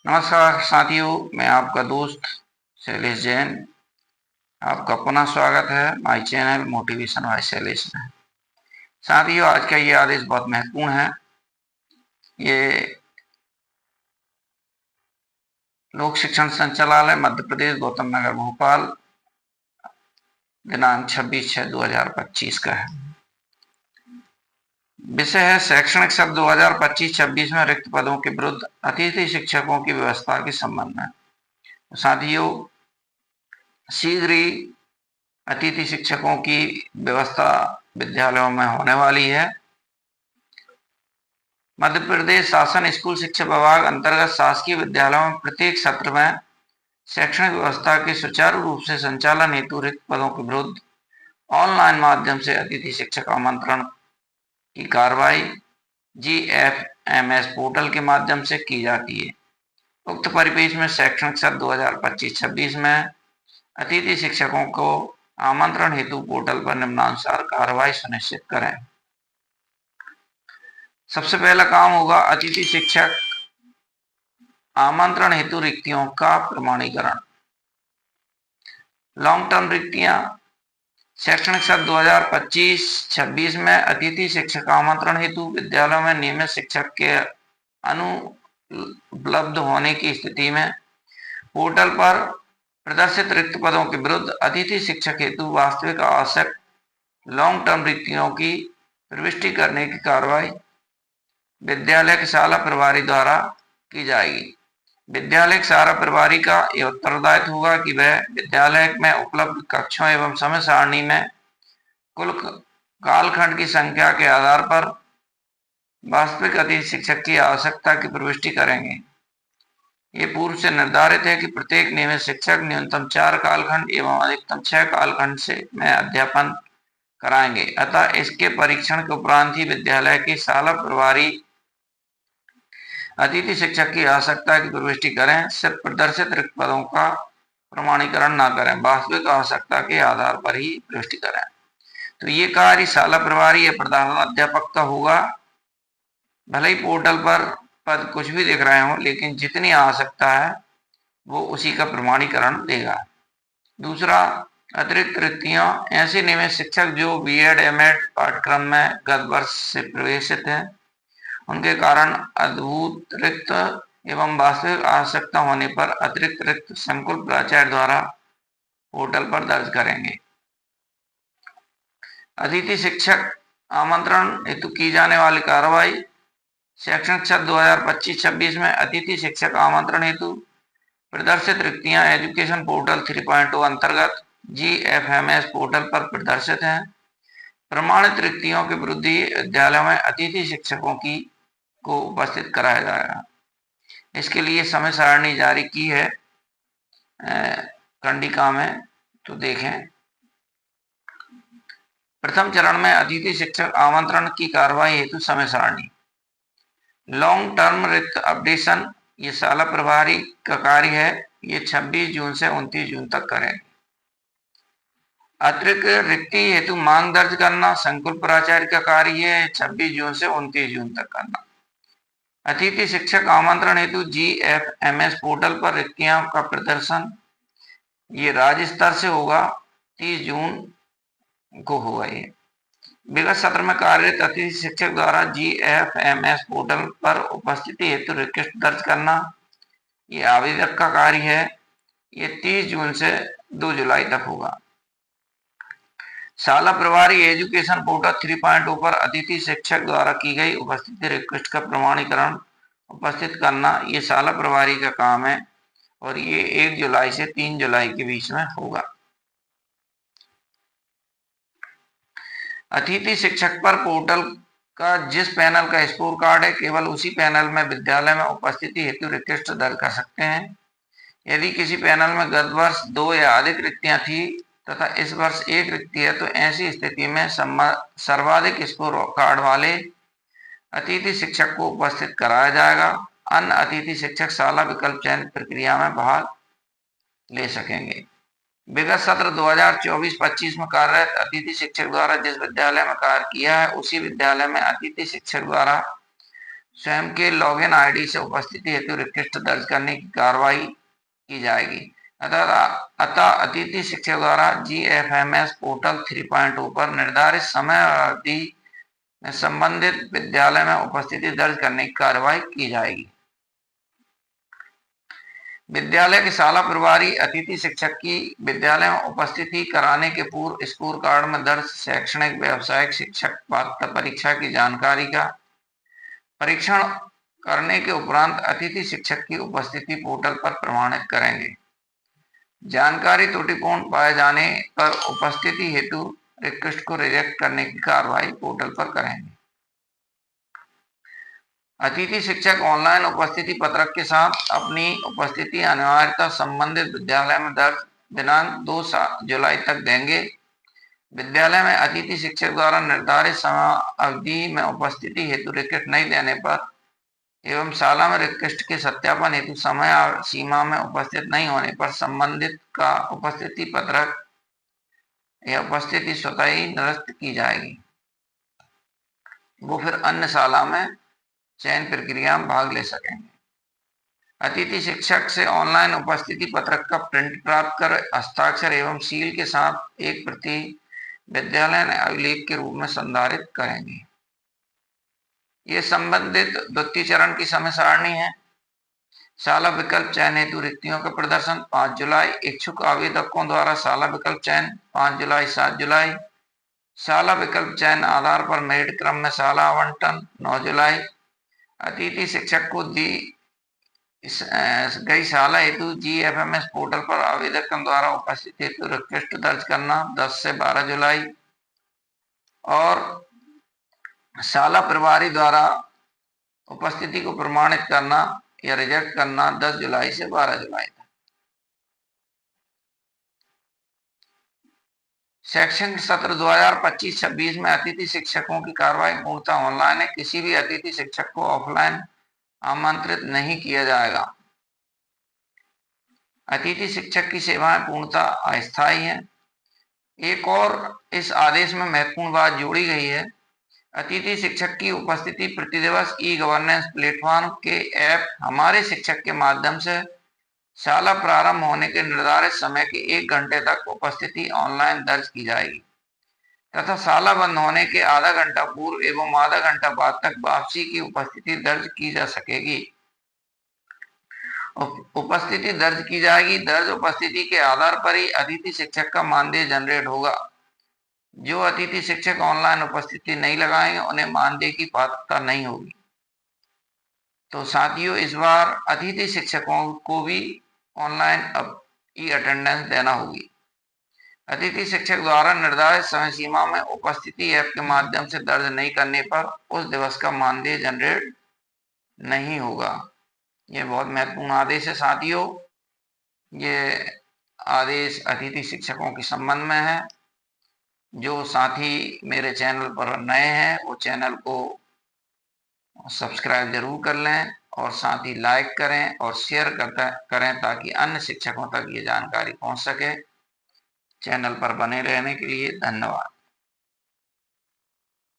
नमस्कार साथियों, मैं आपका दोस्त शैलेश जैन। आपका पुनः स्वागत है my channel motivation by Shailesh में। साथियों, आज का ये आदेश बहुत महत्वपूर्ण है। ये लोक शिक्षण संचालनालय मध्य प्रदेश गौतम नगर भोपाल दिनांक 26/6/2025 का है। विषय है शैक्षणिक सत्र 2025-26 में रिक्त पदों के विरुद्ध अतिथि शिक्षकों की व्यवस्था के संबंध में। साथियों, शीघ्र ही अतिथि शिक्षकों की व्यवस्था विद्यालयों में होने वाली है। मध्य प्रदेश शासन स्कूल शिक्षा विभाग अंतर्गत शासकीय विद्यालयों में प्रत्येक सत्र में शैक्षणिक व्यवस्था के सुचारू रूप से संचालन हेतु रिक्त पदों के विरुद्ध ऑनलाइन माध्यम से अतिथि शिक्षक आमंत्रण की कार्रवाई GFMS पोर्टल के माध्यम से की जाती है। उक्त परिपेक्ष में शैक्षणिक सत्र 2025-26 में अतिथि शिक्षकों को आमंत्रण हेतु पोर्टल पर निम्नानुसार कार्रवाई सुनिश्चित करें। सबसे पहला काम होगा अतिथि शिक्षक आमंत्रण हेतु रिक्तियों का प्रमाणीकरण। लॉन्ग टर्म रिक्तियां शैक्षणिक सत्र 2025-26 में अतिथि शिक्षक आमंत्रण हेतु विद्यालयों में नियमित शिक्षक के अनुपलब्ध होने की स्थिति में पोर्टल पर प्रदर्शित रिक्त पदों के विरुद्ध अतिथि शिक्षक हेतु वास्तविक आवश्यक लॉन्ग टर्म रिक्तियों की प्रविष्टि करने की कार्रवाई विद्यालय के शाला प्रभारी द्वारा की जाएगी। विद्यालय के शाला प्रभारी का यह उत्तरदायित्व होगा कि वह विद्यालय में उपलब्ध कक्षों एवं समय सारणी में कुल कालखंड की संख्या के आधार पर वास्तविक अतिथि शिक्षक की आवश्यकता की प्रविष्टि करेंगे। ये पूर्व से निर्धारित है कि प्रत्येक नियमित शिक्षक न्यूनतम 4 कालखंड एवं अधिकतम 6 कालखंड से में अध्यापन कराएंगे। अतः इसके परीक्षण के उपरांत ही विद्यालय के शाला प्रभारी अतिथि शिक्षक की आवश्यकता की प्रविष्टि करें। सिर्फ प्रदर्शित रिक्त पदों का प्रमाणीकरण न करें, वास्तविक आवश्यकता के आधार पर ही प्रविष्टि करें। तो ये कार्य शाला प्रभारी या प्रधान अध्यापक का होगा। भले ही पोर्टल पर पद कुछ भी दिख रहे हो, लेकिन जितनी आवश्यकता है वो उसी का प्रमाणीकरण देगा। दूसरा, अतिरिक्त रिक्तियां ऐसे नियमित शिक्षक जो BEd MAd पाठ्यक्रम में गत वर्ष से प्रवेशित हैं, उनके कारण अद्भुत रिक्त एवं वास्तविक आवश्यकता होने पर अतिरिक्त रिक्त संकुल प्राचार्य द्वारा पोर्टल पर दर्ज करेंगे। अतिथि शिक्षक आमंत्रण हेतु की जाने वाली कार्रवाई शैक्षणिक सत्र 2025-26 में अतिथि शिक्षक आमंत्रण हेतु प्रदर्शित रिक्तियां एजुकेशन पोर्टल 3.0 अंतर्गत GFMS पोर्टल पर प्रदर्शित हैं। प्रमाणित रिक्तियों के विरुद्ध विद्यालयों में अतिथि शिक्षकों को उपस्थित कराया जाएगा। इसके लिए समय सारणी जारी की है कंडिका में, तो देखें। प्रथम चरण में अतिथि शिक्षक आमंत्रण की कार्रवाई हेतु समय सारणी। लॉन्ग टर्म रिक्त अपडेशन ये शाला प्रभारी का कार्य है। ये 26 जून से 29 जून तक करें। अतिरिक्त रिक्ति हेतु मांग दर्ज करना संकुल प्राचार्य का कार्य है। 26 जून से 29 जून तक करना। अतिथि शिक्षक आमंत्रण हेतु GFMS पोर्टल पर रिक्तियों का प्रदर्शन ये राज्य स्तर से होगा। 30 जून को होगा। ये विगत सत्र में कार्यरत अतिथि शिक्षक द्वारा GFMS पोर्टल पर उपस्थिति हेतु रिक्वेस्ट दर्ज करना ये आवेदक का कार्य है। ये 30 जून से 2 जुलाई तक होगा। शाला प्रभारी एजुकेशन पोर्टल 3.0 पर अतिथि शिक्षक द्वारा की गई उपस्थिति रिक्वेस्ट का प्रमाणीकरण उपस्थित करना ये शाला प्रभारी का काम है और ये 1 जुलाई से 3 जुलाई के बीच में होगा। अतिथि शिक्षक पर पोर्टल का जिस पैनल का स्कोर कार्ड है, केवल उसी पैनल में विद्यालय में उपस्थिति हेतु रिक्वेस्ट दर्ज कर सकते हैं। यदि किसी पैनल में गत वर्ष 2 या अधिक रिक्तियां थी तथा इस वर्ष 1 रिक्ति है, तो ऐसी स्थिति में सर्वाधिक स्कोर कार्ड वाले अतिथि शिक्षक को उपस्थित कराया जाएगा। अन्य अतिथि शिक्षक शाला विकल्प चयन प्रक्रिया में भाग ले सकेंगे। विगत सत्र 2024-25 में कार्यरत अतिथि शिक्षक द्वारा जिस विद्यालय में कार्य किया है, उसी विद्यालय में अतिथि शिक्षक द्वारा स्वयं के लॉगिन आईडी से उपस्थिति हेतु रिक्वेस्ट दर्ज करने की कार्रवाई की जाएगी। अतः अतिथि शिक्षक द्वारा GFMS पोर्टल 3.0 पर निर्धारित समय अवधि में संबंधित विद्यालय में उपस्थिति दर्ज करने की कार्रवाई की जाएगी। विद्यालय के शाला प्रभारी अतिथि शिक्षक की विद्यालय में उपस्थिति कराने के पूर्व स्कोर कार्ड में दर्ज शैक्षणिक व्यावसायिक शिक्षक पात्रता परीक्षा की जानकारी का परीक्षण करने के उपरांत अतिथि शिक्षक की उपस्थिति पोर्टल पर प्रमाणित करेंगे। जानकारी त्रुटिपूर्ण पाए जाने पर उपस्थिति हेतु रिक्वेस्ट को रिजेक्ट करने की कार्रवाई पोर्टल पर करेंगे। अतिथि शिक्षक ऑनलाइन उपस्थिति पत्रक के साथ अपनी उपस्थिति अनिवार्यता संबंधित विद्यालय में दर्ज दिनांक 2 जुलाई तक देंगे। विद्यालय में अतिथि शिक्षक द्वारा निर्धारित समय अवधि में उपस्थिति हेतु रिक्वेस्ट नहीं देने पर एवं शाला में रिक्वेस्ट के सत्यापन हेतु समय सीमा में उपस्थित नहीं होने पर संबंधित का उपस्थिति पत्रक या उपस्थिति स्वतः ही निरस्त की जाएगी। वो फिर अन्य शाला में चयन प्रक्रिया में भाग ले सकेंगे। अतिथि शिक्षक से ऑनलाइन उपस्थिति पत्रक का प्रिंट प्राप्त कर हस्ताक्षर एवं सील के साथ एक प्रति विद्यालय ने अभिलेख के रूप में संधारित करेंगे। ये संबंधित द्वितीय चरण की समय सारणी है। शाला विकल्प चयन हेतु रिक्तियों का प्रदर्शन 5 जुलाई, इच्छुक आवेदकों द्वारा शाला विकल्प चयन 5 जुलाई 7 जुलाई, शाला विकल्प चयन आधार पर मेरिट क्रम में शाला आवंटन 9 जुलाई, अतिथि शिक्षक को दी गई शाला हेतु GFMS पोर्टल पर आवेदकों द्वारा उपस्थित हेतु रिक्वेस्ट दर्ज करना 10 से 12 जुलाई और शाला प्रभारी द्वारा उपस्थिति को प्रमाणित करना या रिजेक्ट करना 10 जुलाई से 12 जुलाई तक। शैक्षणिक सत्र 2025-26 में अतिथि शिक्षकों की कार्रवाई पूर्णतः ऑनलाइन है। किसी भी अतिथि शिक्षक को ऑफलाइन आमंत्रित नहीं किया जाएगा। अतिथि शिक्षक की सेवाएं पूर्णतः अस्थायी हैं। एक और इस आदेश में महत्वपूर्ण बात जोड़ी गई है। अतिथि शिक्षक की उपस्थिति प्रतिदिवस ई-गवर्नेंस प्लेटफॉर्म के ऐप हमारे शिक्षक के माध्यम से शाला प्रारंभ होने के निर्धारित समय के 1 घंटे तक उपस्थिति ऑनलाइन दर्ज की जाएगी तथा शाला बंद होने के आधा घंटा पूर्व एवं आधा घंटा बाद तक वापसी की उपस्थिति दर्ज की जा सकेगी। उपस्थिति दर्ज की जाएगी। दर्ज उपस्थिति के आधार पर ही अतिथि शिक्षक का मानदेय जनरेट होगा। जो अतिथि शिक्षक ऑनलाइन उपस्थिति नहीं लगाएंगे उन्हें मानदेय की पात्रता नहीं होगी। तो साथियों, इस बार अतिथि शिक्षकों को भी ऑनलाइन ई अटेंडेंस देना होगी। अतिथि शिक्षक द्वारा निर्धारित समय सीमा में उपस्थिति ऐप के माध्यम से दर्ज नहीं करने पर उस दिवस का मानदेय जनरेट नहीं होगा। ये बहुत महत्वपूर्ण आदेश है साथियों। ये आदेश अतिथि शिक्षकों के संबंध में है। जो साथी मेरे चैनल पर नए हैं वो चैनल को सब्सक्राइब जरूर कर लें और साथ ही लाइक करें और शेयर करें ताकि अन्य शिक्षकों तक ये जानकारी पहुंच सके। चैनल पर बने रहने के लिए धन्यवाद।